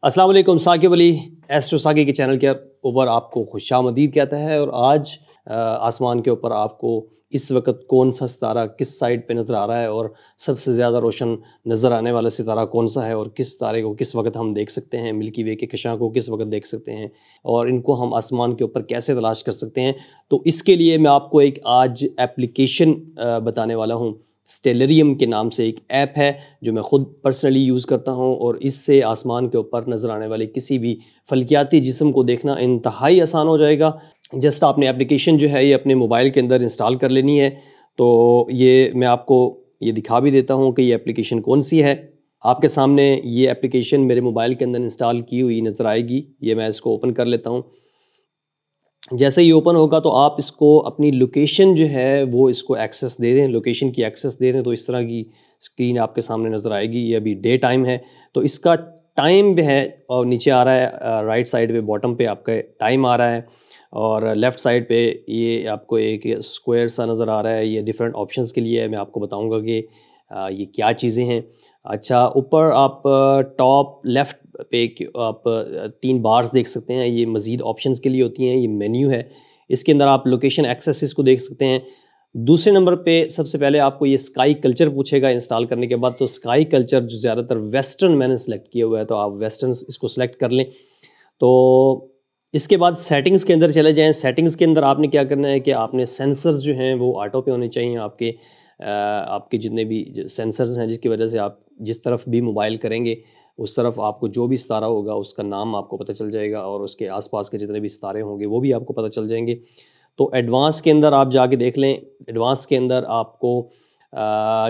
السلام علیکم، ثاقب علی ایسٹرو ثاقب کے چینل کے اوپر آپ کو خوش آمدید کہتا ہے۔ اور آج آسمان کے اوپر آپ کو اس وقت کون سا ستارہ کس سائڈ پہ نظر آ رہا ہے اور سب سے زیادہ روشن نظر آنے والا ستارہ کون سا ہے، اور کس ستارے کو کس وقت ہم دیکھ سکتے ہیں، ملکی وے کے کشاں کو کس وقت دیکھ سکتے ہیں، اور ان کو ہم آسمان کے اوپر کیسے تلاش کر سکتے ہیں، تو اس کے لیے میں آپ کو ایک آج ایپلیکیشن بتانے والا ہوں۔ اسٹیلریم کے نام سے ایک ایپ ہے جو میں خود پرسنلی یوز کرتا ہوں، اور اس سے آسمان کے اوپر نظر آنے والے کسی بھی فلکیاتی جسم کو دیکھنا انتہائی آسان ہو جائے گا۔ جسٹ آپ نے اپلیکیشن جو ہے یہ اپنے موبائل کے اندر انسٹال کر لینی ہے۔ تو یہ میں آپ کو یہ دکھا بھی دیتا ہوں کہ یہ اپلیکیشن کون سی ہے۔ آپ کے سامنے یہ اپلیکیشن میرے موبائل کے اندر انسٹال کی ہوئی نظر آئے گی۔ یہ میں اس کو اوپن کر لیتا ہوں۔ جیسے ہی اوپن ہوگا تو آپ اس کو اپنی لوکیشن جو ہے وہ اس کو ایکسیس دے دیں، لوکیشن کی ایکسیس دے دیں، تو اس طرح کی اسکرین آپ کے سامنے نظر آئے گی۔ یہ ابھی ڈے ٹائم ہے تو اس کا ٹائم بھی ہے، اور نیچے آ رہا ہے رائٹ سائڈ پہ باٹم پہ آپ کا ٹائم آ رہا ہے، اور لیفٹ سائڈ پہ یہ آپ کو ایک اسکوائر سا نظر آ رہا ہے۔ یہ ڈیفرنٹ آپشنز کے لیے ہے، میں آپ کو بتاؤں گا کہ یہ کیا چیزیں ہیں۔ اچھا، اوپر آپ ٹاپ لیفٹ پہ آپ 3 بارز دیکھ سکتے ہیں، یہ مزید آپشنز کے لیے ہوتی ہیں۔ یہ مینیو ہے، اس کے اندر آپ لوکیشن ایکسیسز کو دیکھ سکتے ہیں۔ دوسرے نمبر پہ سب سے پہلے آپ کو یہ اسکائی کلچر پوچھے گا انسٹال کرنے کے بعد، تو اسکائی کلچر جو زیادہ تر ویسٹرن میں نے سلیکٹ کیا ہوا ہے، تو آپ ویسٹرن اس کو سلیکٹ کر لیں۔ تو اس کے بعد سیٹنگز کے اندر چلے جائیں۔ سیٹنگز کے اندر آپ نے کیا کرنا ہے کہ آپ نے سینسرز جو ہیں وہ آٹو پہ ہونے چاہیے۔ آپ کے جتنے بھی سینسرز ہیں جس کی وجہ سے آپ جس طرف بھی موبائل کریں گے اس طرف آپ کو جو بھی ستارہ ہوگا اس کا نام آپ کو پتہ چل جائے گا، اور اس کے آس پاس کے جتنے بھی ستارے ہوں گے وہ بھی آپ کو پتہ چل جائیں گے۔ تو ایڈوانس کے اندر آپ جا کے دیکھ لیں۔ ایڈوانس کے اندر آپ کو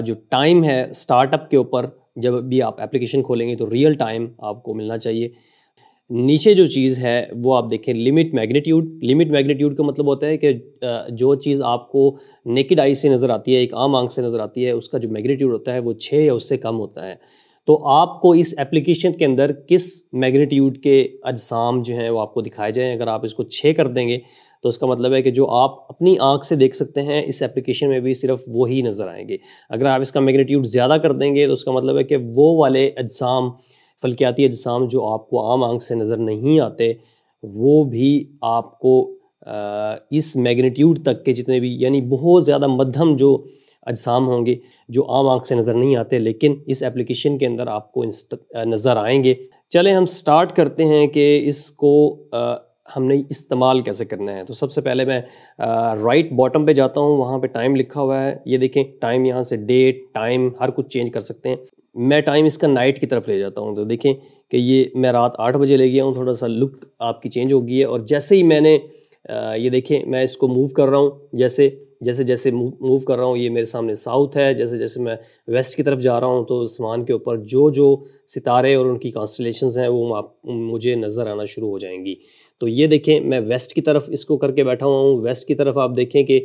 جو ٹائم ہے سٹارٹ اپ کے اوپر جب بھی آپ اپلیکیشن کھولیں گے تو ریئل ٹائم آپ کو ملنا چاہیے۔ نیچے جو چیز ہے وہ آپ دیکھیں لمٹ میگنیٹیوڈ۔ لمٹ میگنیٹیوڈ کا مطلب ہوتا ہے کہ جو چیز آپ کو نیکڈ آئی سے نظر آتی ہے، ایک عام آنکھ سے نظر آتی ہے، اس کا جو میگنیٹیوڈ ہوتا ہے وہ 6 یا اس سے کم ہوتا ہے۔ تو آپ کو اس اپلیکیشن کے اندر کس میگنیٹیوڈ کے اجسام جو ہیں وہ آپ کو دکھائے جائیں۔ اگر آپ اس کو 6 کر دیں گے تو اس کا مطلب ہے کہ جو آپ اپنی آنکھ سے دیکھ سکتے ہیں اس اپلیکیشن میں بھی صرف وہی نظر آئیں گے۔ اگر آپ اس کا میگنیٹیوڈ زیادہ کر دیں گے تو اس کا مطلب ہے کہ وہ والے اجسام، فلکیاتی اجسام جو آپ کو عام آنکھ سے نظر نہیں آتے، وہ بھی آپ کو اس میگنیٹیوڈ تک کے جتنے بھی، یعنی بہت زیادہ مدھم جو اجسام ہوں گے جو عام آنکھ سے نظر نہیں آتے لیکن اس اپلیکیشن کے اندر آپ کو نظر آئیں گے۔ چلیں ہم سٹارٹ کرتے ہیں کہ اس کو ہم نے استعمال کیسے کرنا ہے۔ تو سب سے پہلے میں رائٹ باٹم پہ جاتا ہوں، وہاں پہ ٹائم لکھا ہوا ہے، یہ دیکھیں ٹائم، یہاں سے ڈیٹ ٹائم ہر کچھ چینج کر سکتے ہیں۔ میں ٹائم اس کا نائٹ کی طرف لے جاتا ہوں، تو دیکھیں کہ یہ میں رات 8 بجے لے گیا ہوں۔ تھوڑا سا لک آپ کی چینج ہو گئی ہے، اور جیسے ہی میں نے یہ دیکھیں میں اس کو موو کر رہا ہوں، جیسے موو کر رہا ہوں، یہ میرے سامنے ساؤتھ ہے۔ جیسے جیسے میں ویسٹ کی طرف جا رہا ہوں تو آسمان کے اوپر جو ستارے اور ان کی کانسٹلیشنز ہیں وہ مجھے نظر آنا شروع ہو جائیں گی۔ تو یہ دیکھیں میں ویسٹ کی طرف اس کو کر کے بیٹھا ہوا ہوں۔ ویسٹ کی طرف آپ دیکھیں کہ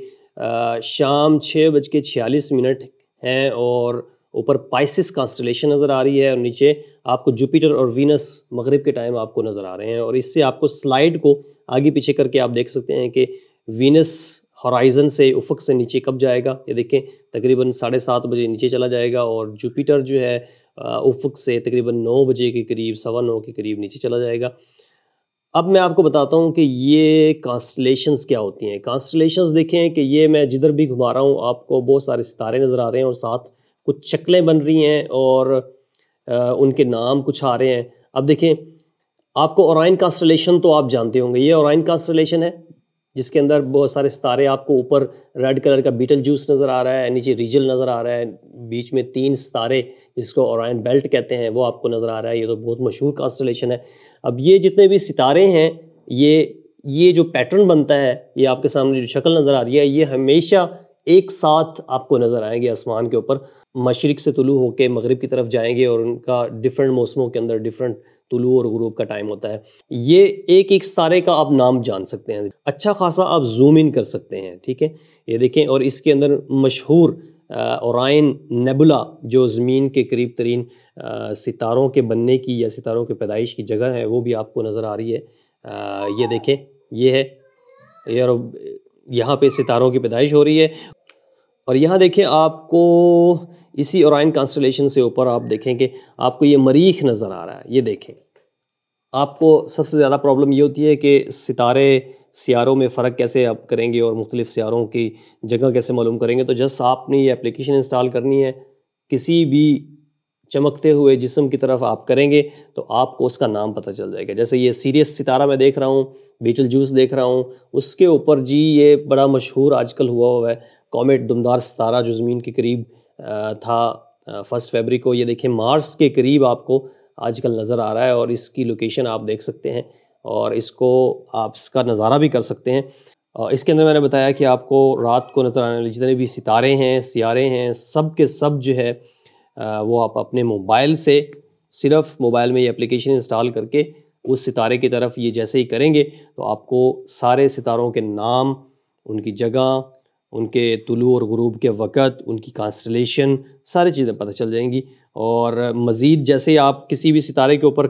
شام 6:46 ہیں، اور اوپر پائسس کانسٹلیشن نظر آ رہی ہے، اور نیچے آپ کو جوپیٹر اور وینس مغرب کے ٹائم آپ کو نظر آ رہے ہیں۔ اور اس سے آپ کو سلائیڈ کو آگے پیچھے کر کے آپ دیکھ سکتے ہیں کہ وینس ہورائزن سے، افق سے نیچے کب جائے گا۔ یہ دیکھیں تقریباً 7:30 بجے نیچے چلا جائے گا، اور جوپیٹر جو ہے افق سے تقریباً 9 بجے کے قریب، 9:15 کے قریب نیچے چلا جائے گا۔ اب میں آپ کو بتاتا ہوں کہ یہ کانسٹلیشنز کیا ہوتی ہیں۔ کانسٹلیشنز دیکھیں کہ یہ میں جدھر بھی گھما رہا ہوں آپ کو بہت سارے ستارے نظر آ رہے ہیں، اور ساتھ کچھ شکلیں بن رہی ہیں اور ان کے نام کچھ آ رہے ہیں۔ اب دیکھیں آپ کو اورائن کانسٹلیشن تو آپ جانتے ہوں گے، یہ اورائن کانسٹلیشن ہے جس کے اندر بہت سارے ستارے آپ کو، اوپر ریڈ کلر کا بیٹل جوس نظر آ رہا ہے، نیچے ریجل نظر آ رہا ہے، بیچ میں 3 ستارے جس کو اورائن بیلٹ کہتے ہیں وہ آپ کو نظر آ رہا ہے۔ یہ تو بہت مشہور کانسٹلیشن ہے۔ اب یہ جتنے بھی ستارے ہیں، یہ جو پیٹرن بنتا ہے، یہ آپ کے سامنے جو شکل نظر آ رہی ہے، یہ ہمیشہ ایک ساتھ آپ کو نظر آئیں گے آسمان کے اوپر۔ مشرق سے طلوع ہو کے مغرب کی طرف جائیں گے، اور ان کا ڈیفرنٹ موسموں کے اندر ڈیفرنٹ طلوع اور غروب کا ٹائم ہوتا ہے۔ یہ ایک ستارے کا آپ نام جان سکتے ہیں، اچھا خاصا آپ زوم ان کر سکتے ہیں، ٹھیک ہے۔ یہ دیکھیں، اور اس کے اندر مشہور اورائن نیبولا جو زمین کے قریب ترین ستاروں کے بننے کی یا ستاروں کے پیدائش کی جگہ ہے وہ بھی آپ کو نظر آ رہی ہے۔ یہ دیکھیں، یہ ہے، یہاں پہ ستاروں کی پیدائش ہو رہی ہے۔ اور یہاں دیکھیں آپ کو اسی اورائن کانسٹلیشن سے اوپر آپ دیکھیں کہ آپ کو یہ مریخ نظر آ رہا ہے، یہ دیکھیں آپ کو سب سے زیادہ پرابلم یہ ہوتی ہے کہ ستارے سیاروں میں فرق کیسے آپ کریں گے اور مختلف سیاروں کی جگہ کیسے معلوم کریں گے. تو جس آپ نے یہ اپلیکیشن انسٹال کرنی ہے، کسی بھی چمکتے ہوئے جسم کی طرف آپ کریں گے تو آپ کو اس کا نام پتہ چل جائے گا. جیسے یہ سیریس ستارہ میں دیکھ رہا ہوں، بیٹل جوس دیکھ رہا ہوں، اس کے اوپر جی یہ بڑا مشہور آج کل ہوا ہے کومیٹ، دمدار ستارہ جو زمین کے قریب تھا 1 فیبری کو. یہ دیکھیں مارس کے قریب آپ کو آج کل نظر آ رہا ہے، اور اس کی لوکیشن آپ دیکھ سکتے ہیں اور اس کو آپ اس کا نظارہ بھی کر سکتے ہیں. اس کے اندر میں نے بتایا کہ آپ کو رات کو نظر آنے والے جتنے بھی ستارے ہیں، سیارے ہیں، سب کے سب جو ہے وہ آپ اپنے موبائل سے، صرف موبائل میں یہ اپلیکیشن انسٹال کر کے اس ستارے کی طرف یہ جیسے ہی کریں گے تو آپ کو سارے ستاروں کے نام، ان کی جگہ، ان کے طلوع اور غروب کے وقت، ان کی کانسٹلیشن، ساری چیزیں پتہ چل جائیں گی. اور مزید جیسے آپ کسی بھی ستارے کے اوپر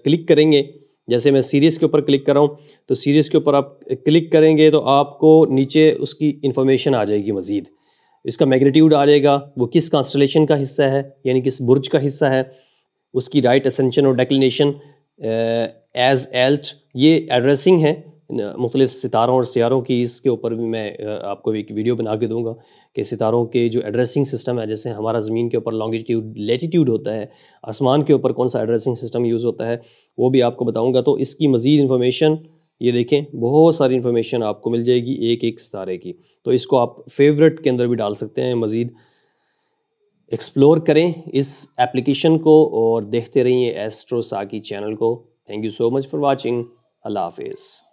کلک کریں گے، جیسے میں سیریس کے اوپر کلک کر رہا ہوں تو سیریس کے اوپر آپ کلک کریں گے تو آپ کو نیچے اس کی انفارمیشن آ جائے گی، مزید اس کا میگنیٹیوڈ آ جائے گا، وہ کس کانسٹلیشن کا حصہ ہے، یعنی کس برج کا حصہ ہے، اس کی رائٹ اسینشن اور ڈیکلینیشن ایز ایلٹ. یہ ایڈریسنگ ہے مختلف ستاروں اور سیاروں کی. اس کے اوپر بھی میں آپ کو ایک ویڈیو بنا کے دوں گا کہ ستاروں کے جو ایڈریسنگ سسٹم ہے، جیسے ہمارا زمین کے اوپر لانگیٹیوڈ لیٹیٹیوڈ ہوتا ہے، آسمان کے اوپر کون سا ایڈریسنگ سسٹم یوز ہوتا ہے وہ بھی آپ کو بتاؤں گا. تو اس کی مزید انفارمیشن یہ دیکھیں، بہت ساری انفارمیشن آپ کو مل جائے گی ایک ایک ستارے کی. تو اس کو آپ فیورٹ کے اندر بھی ڈال سکتے ہیں. مزید ایکسپلور کریں اس ایپلیکیشن کو اور دیکھتے رہیے ایسٹرو ساکی چینل کو. Thank you so much for watching. اللہ حافظ.